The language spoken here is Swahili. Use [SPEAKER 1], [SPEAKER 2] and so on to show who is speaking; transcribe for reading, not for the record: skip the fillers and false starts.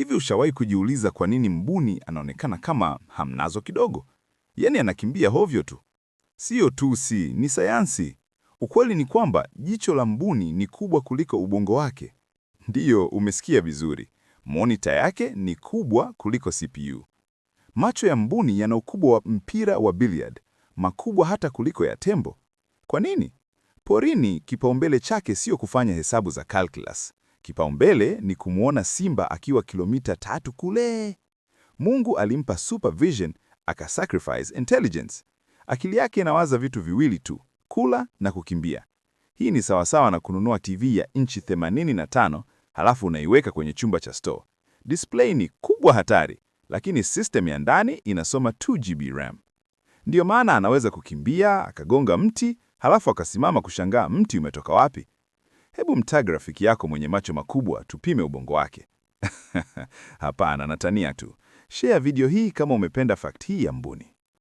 [SPEAKER 1] Hivi ushawahi kujiuliza kwa nini mbuni anaonekana kama hamnazo kidogo? Yaani anakimbia hovyo tu. Sio tusi, ni sayansi. Ukweli ni kwamba jicho la mbuni ni kubwa kuliko ubongo wake. Ndiyo, umesikia vizuri. Monita yake ni kubwa kuliko CPU. Macho ya mbuni yana ukubwa wa mpira wa billiard, makubwa hata kuliko ya tembo. Kwa nini? Porini, kipaumbele chake sio kufanya hesabu za calculus. Kipaumbele ni kumwona simba akiwa kilomita 3 kule. Mungu alimpa supervision, akasacrifice intelligence. Akili yake inawaza vitu viwili tu, kula na kukimbia. Hii ni sawasawa na kununua TV ya inchi 85, halafu unaiweka kwenye chumba cha store. Display ni kubwa hatari, lakini system ya ndani inasoma 2 GB RAM. Ndiyo maana anaweza kukimbia, akagonga mti, halafu akasimama kushangaa mti umetoka wapi. Hebu mtag rafiki yako mwenye macho makubwa tupime ubongo wake. Hapana, natania tu. Share video hii kama umependa fact hii ya mbuni.